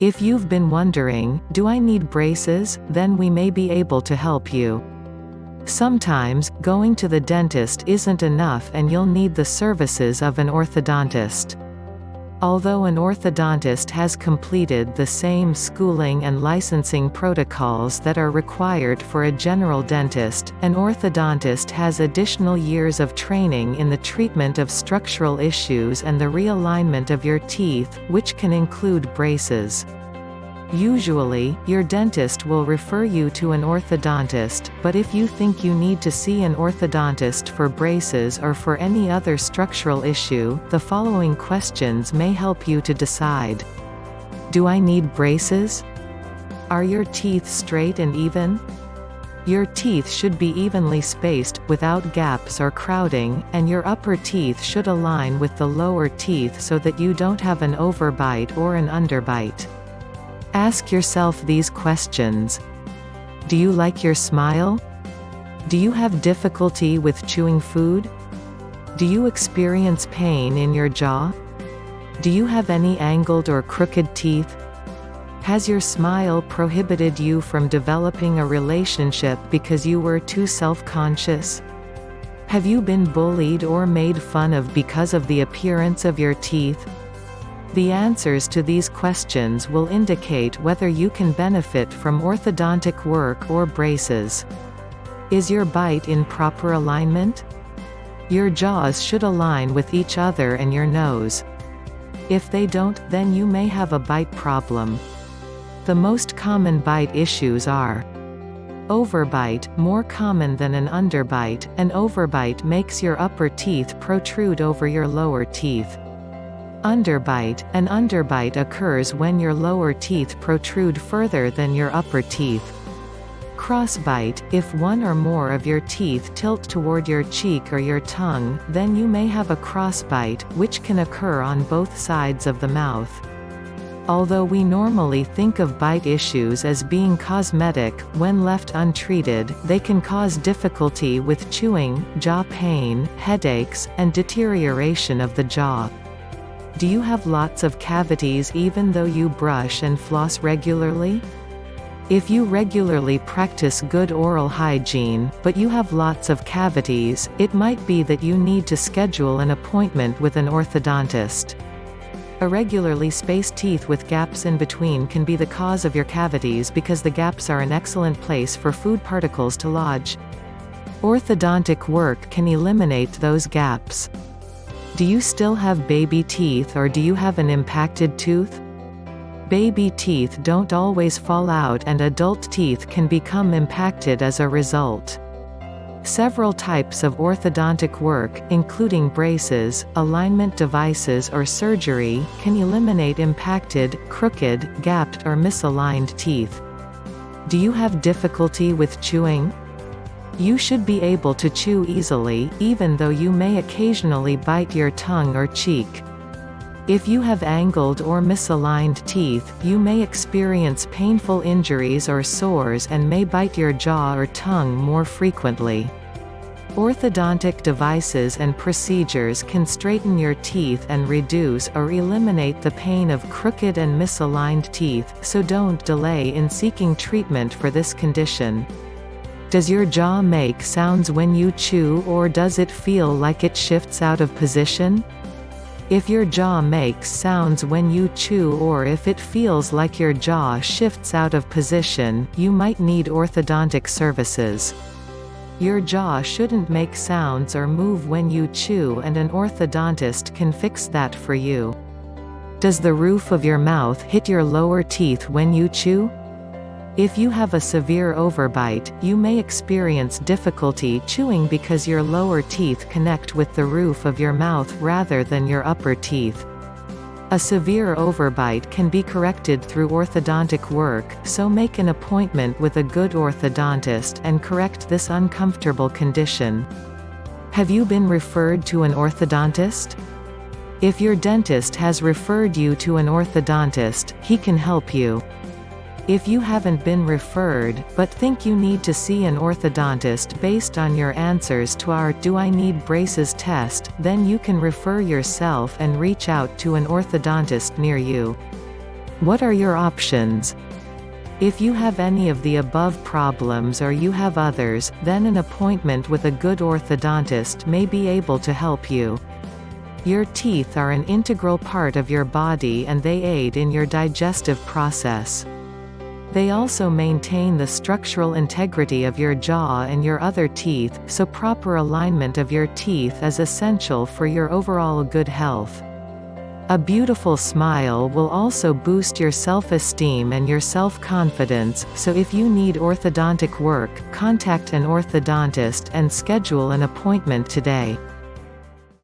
If you've been wondering, do I need braces, then we may be able to help you. Sometimes, going to the dentist isn't enough and you'll need the services of an orthodontist. Although an orthodontist has completed the same schooling and licensing protocols that are required for a general dentist, an orthodontist has additional years of training in the treatment of structural issues and the realignment of your teeth, which can include braces. Usually, your dentist will refer you to an orthodontist, but if you think you need to see an orthodontist for braces or for any other structural issue, the following questions may help you to decide. Do I need braces? Are your teeth straight and even? Your teeth should be evenly spaced, without gaps or crowding, and your upper teeth should align with the lower teeth so that you don't have an overbite or an underbite. Ask yourself these questions. Do you like your smile? Do you have difficulty with chewing food? Do you experience pain in your jaw? Do you have any angled or crooked teeth? Has your smile prohibited you from developing a relationship because you were too self-conscious? Have you been bullied or made fun of because of the appearance of your teeth? The answers to these questions will indicate whether you can benefit from orthodontic work or braces. Is your bite in proper alignment? Your jaws should align with each other and your nose. If they don't, then you may have a bite problem. The most common bite issues are overbite, more common than an underbite. An overbite makes your upper teeth protrude over your lower teeth. Underbite, an underbite occurs when your lower teeth protrude further than your upper teeth. Crossbite, if one or more of your teeth tilt toward your cheek or your tongue, then you may have a crossbite, which can occur on both sides of the mouth. Although we normally think of bite issues as being cosmetic, when left untreated, they can cause difficulty with chewing, jaw pain, headaches, and deterioration of the jaw. Do you have lots of cavities even though you brush and floss regularly? If you regularly practice good oral hygiene, but you have lots of cavities, it might be that you need to schedule an appointment with an orthodontist. Irregularly spaced teeth with gaps in between can be the cause of your cavities because the gaps are an excellent place for food particles to lodge. Orthodontic work can eliminate those gaps. Do you still have baby teeth or do you have an impacted tooth? Baby teeth don't always fall out and adult teeth can become impacted as a result. Several types of orthodontic work, including braces, alignment devices or surgery, can eliminate impacted, crooked, gapped or misaligned teeth. Do you have difficulty with chewing? You should be able to chew easily, even though you may occasionally bite your tongue or cheek. If you have angled or misaligned teeth, you may experience painful injuries or sores and may bite your jaw or tongue more frequently. Orthodontic devices and procedures can straighten your teeth and reduce or eliminate the pain of crooked and misaligned teeth, so don't delay in seeking treatment for this condition. Does your jaw make sounds when you chew or does it feel like it shifts out of position? If your jaw makes sounds when you chew or if it feels like your jaw shifts out of position, you might need orthodontic services. Your jaw shouldn't make sounds or move when you chew and an orthodontist can fix that for you. Does the roof of your mouth hit your lower teeth when you chew? If you have a severe overbite, you may experience difficulty chewing because your lower teeth connect with the roof of your mouth rather than your upper teeth. A severe overbite can be corrected through orthodontic work, so make an appointment with a good orthodontist and correct this uncomfortable condition. Have you been referred to an orthodontist? If your dentist has referred you to an orthodontist, he can help you. If you haven't been referred, but think you need to see an orthodontist based on your answers to our "Do I Need Braces" test, then you can refer yourself and reach out to an orthodontist near you. What are your options? If you have any of the above problems or you have others, then an appointment with a good orthodontist may be able to help you. Your teeth are an integral part of your body and they aid in your digestive process. They also maintain the structural integrity of your jaw and your other teeth, so proper alignment of your teeth is essential for your overall good health. A beautiful smile will also boost your self-esteem and your self-confidence, so if you need orthodontic work, contact an orthodontist and schedule an appointment today.